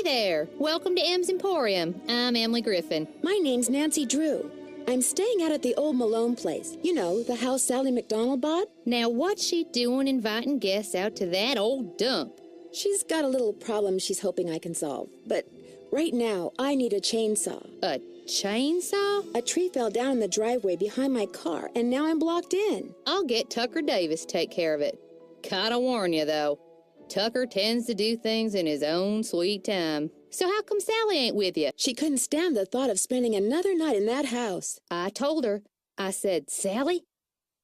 there. Welcome to M's Emporium. I'm Emily Griffin. My name's Nancy Drew. I'm staying out at the old Malone place. You know, the house Sally McDonald bought? Now, what's she doing inviting guests out to that old dump? She's got a little problem she's hoping I can solve. But right now, I need a chainsaw. A chainsaw? A tree fell down in the driveway behind my car, and now I'm blocked in. I'll get Tucker Davis to take care of it. Gotta warn you, though. Tucker tends to do things in his own sweet time. So how come Sally ain't with you? She couldn't stand the thought of spending another night in that house. I told her. I said, Sally,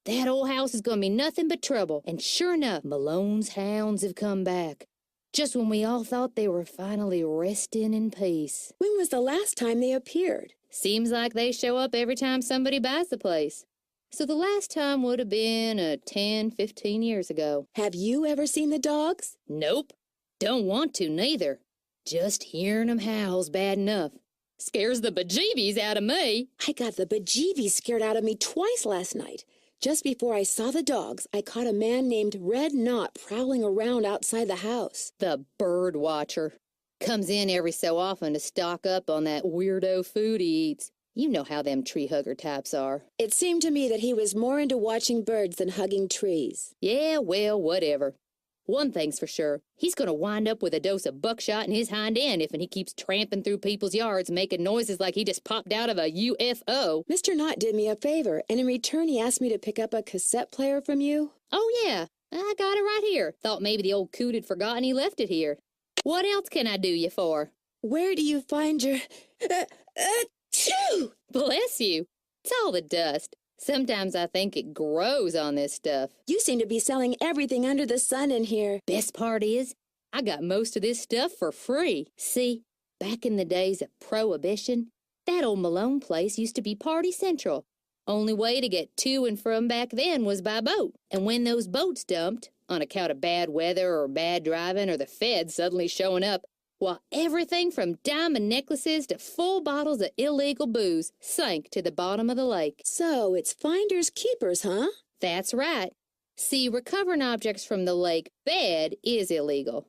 that old house is gonna be nothing but trouble. And sure enough, Malone's hounds have come back. Just when we all thought they were finally resting in peace. When was the last time they appeared? Seems like they show up every time somebody buys the place. So the last time would have been 10, 15 years ago. Have you ever seen the dogs? Nope. Don't want to, neither. Just hearing 'em howl's bad enough. Scares the bejeebies out of me. I got the bejeebies scared out of me twice last night. Just before I saw the dogs, I caught a man named Red Knot prowling around outside the house. The bird watcher. Comes in every so often to stock up on that weirdo food he eats. You know how them tree hugger types are. It seemed to me that he was more into watching birds than hugging trees. Yeah, well, whatever. One thing's for sure. He's gonna wind up with a dose of buckshot in his hind end if he keeps tramping through people's yards making noises like he just popped out of a UFO. Mr. Knott did me a favor, and in return he asked me to pick up a cassette player from you. Oh, yeah. I got it right here. Thought maybe the old coot had forgotten he left it here. What else can I do you for? Where do you find your... Achoo! Bless you. It's all the dust. Sometimes I think it grows on this stuff. You seem to be selling everything under the sun in here. Best part is, I got most of this stuff for free. See, back in the days of Prohibition, that old Malone place used to be party central. Only way to get to and from back then was by boat. And when those boats dumped, on account of bad weather or bad driving or the feds suddenly showing up, well, everything from diamond necklaces to full bottles of illegal booze sank to the bottom of the lake. So it's finders keepers, huh? That's right. See, recovering objects from the lake bed is illegal.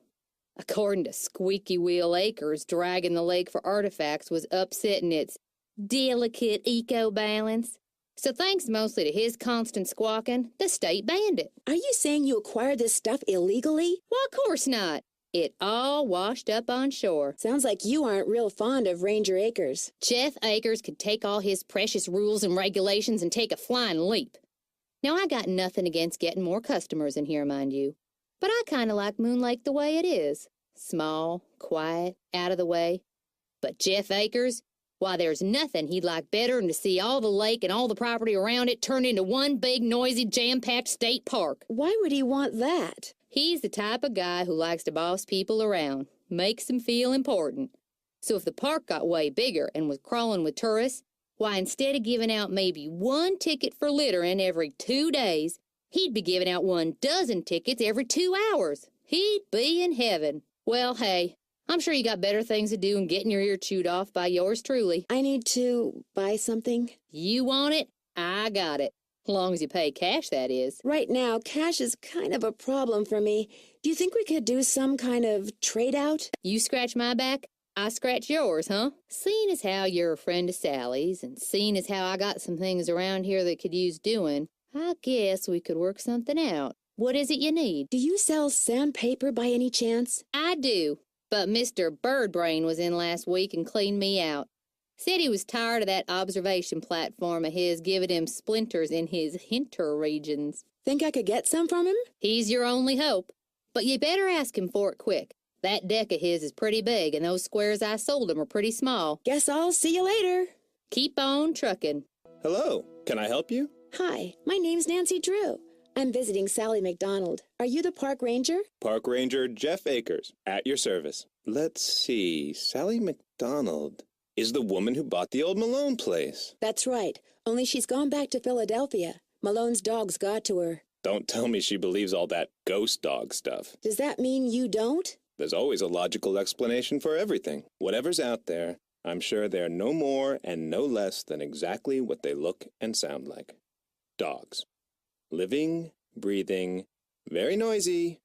According to Squeaky Wheel Acres, dragging the lake for artifacts was upsetting its delicate eco-balance. So thanks mostly to his constant squawking, the state banned it. Are you saying you acquired this stuff illegally? Well, of course not. It all washed up on shore. Sounds like you aren't real fond of Ranger Acres. Jeff Acres could take all his precious rules and regulations and take a flying leap. Now, I got nothing against getting more customers in here, mind you. But I kind of like Moon Lake the way it is. Small, quiet, out of the way. But Jeff Acres, why, there's nothing he'd like better than to see all the lake and all the property around it turned into one big, noisy, jam-packed state park. Why would he want that? He's the type of guy who likes to boss people around, makes them feel important. So if the park got way bigger and was crawling with tourists, why, instead of giving out maybe one ticket for littering every 2 days, he'd be giving out 12 tickets every 2 hours. He'd be in heaven. Well, hey, I'm sure you got better things to do than getting your ear chewed off by yours truly. I need to buy something. You want it? I got it. Long as you pay cash, that is. Right now, cash is kind of a problem for me. Do you think we could do some kind of trade-out? You scratch my back, I scratch yours, huh? Seeing as how you're a friend of Sally's, and seeing as how I got some things around here that could use doing, I guess we could work something out. What is it you need? Do you sell sandpaper by any chance? I do, but Mr. Birdbrain was in last week and cleaned me out. Said he was tired of that observation platform of his giving him splinters in his hinter regions. Think I could get some from him? He's your only hope. But you better ask him for it quick. That deck of his is pretty big, and those squares I sold him are pretty small. Guess I'll see you later. Keep on trucking. Hello, can I help you? Hi, my name's Nancy Drew. I'm visiting Sally McDonald. Are you the park ranger? Park Ranger Jeff Acres, at your service. Let's see, Sally McDonald is the woman who bought the old Malone place. That's right, only she's gone back to Philadelphia. Malone's dogs got to her. Don't tell me she believes all that ghost dog stuff. Does that mean you don't? There's always a logical explanation for everything. Whatever's out there, I'm sure they're no more and no less than exactly what they look and sound like. Dogs. Living, breathing, very noisy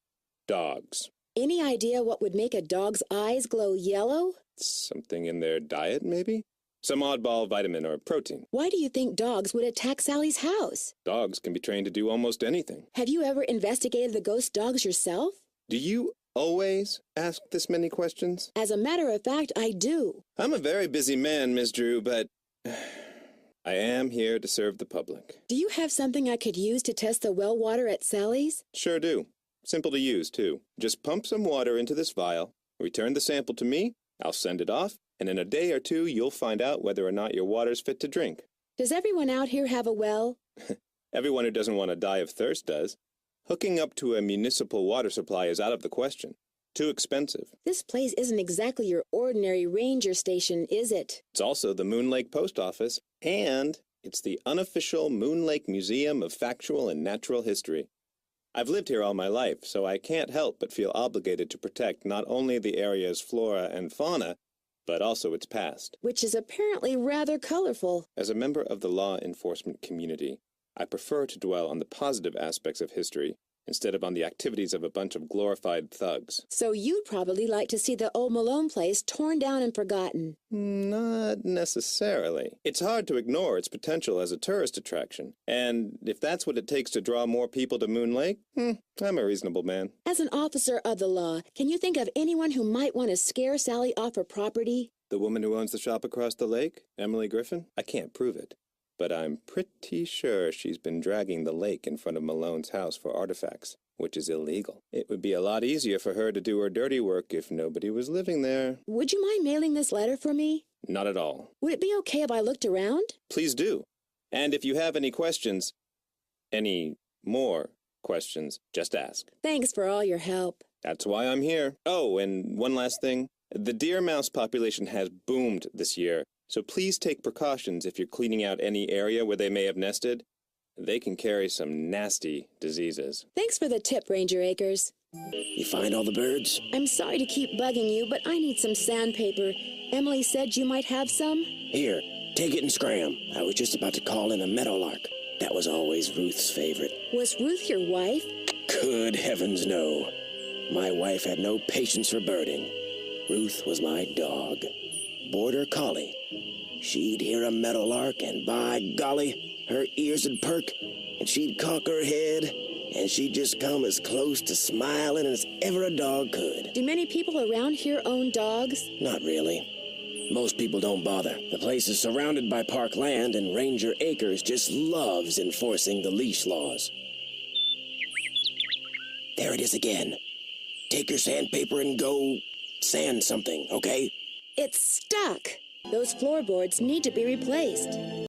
dogs. Any idea what would make a dog's eyes glow yellow? Something in their diet, maybe? Some oddball vitamin or protein. Why do you think dogs would attack Sally's house? Dogs can be trained to do almost anything. Have you ever investigated the ghost dogs yourself? Do you always ask this many questions? As a matter of fact, I do. I'm a very busy man, Miss Drew, but I am here to serve the public. Do you have something I could use to test the well water at Sally's? Sure do. Simple to use, too. Just pump some water into this vial, return the sample to me, I'll send it off, and in a day or two you'll find out whether or not your water's fit to drink. Does everyone out here have a well? Everyone who doesn't want to die of thirst does. Hooking up to a municipal water supply is out of the question. Too expensive. This place isn't exactly your ordinary ranger station, is it? It's also the Moon Lake Post Office, and it's the unofficial Moon Lake Museum of Factual and Natural History. I've lived here all my life, so I can't help but feel obligated to protect not only the area's flora and fauna, but also its past. Which is apparently rather colorful. As a member of the law enforcement community, I prefer to dwell on the positive aspects of history instead of on the activities of a bunch of glorified thugs. So you'd probably like to see the old Malone place torn down and forgotten. Not necessarily. It's hard to ignore its potential as a tourist attraction. And if that's what it takes to draw more people to Moon Lake, I'm a reasonable man. As an officer of the law, can you think of anyone who might want to scare Sally off her property? The woman who owns the shop across the lake, Emily Griffin? I can't prove it, but I'm pretty sure she's been dragging the lake in front of Malone's house for artifacts, which is illegal. It would be a lot easier for her to do her dirty work if nobody was living there. Would you mind mailing this letter for me? Not at all. Would it be okay if I looked around? Please do. And if you have any questions, any more questions, just ask. Thanks for all your help. That's why I'm here. Oh, and one last thing. The deer mouse population has boomed this year, so please take precautions if you're cleaning out any area where they may have nested. They can carry some nasty diseases. Thanks for the tip, Ranger Akers. You find all the birds? I'm sorry to keep bugging you, but I need some sandpaper. Emily said you might have some. Here, take it and scram. I was just about to call in a meadowlark. That was always Ruth's favorite. Was Ruth your wife? Good heavens, no. My wife had no patience for birding. Ruth was my dog. Border collie. She'd hear a meadowlark, and by golly, her ears would perk, and she'd cock her head, and she'd just come as close to smiling as ever a dog could. Do many people around here own dogs? Not really. Most people don't bother. The place is surrounded by park land, and Ranger Akers just loves enforcing the leash laws. There it is again. Take your sandpaper and go sand something, okay? It's stuck. Those floorboards need to be replaced.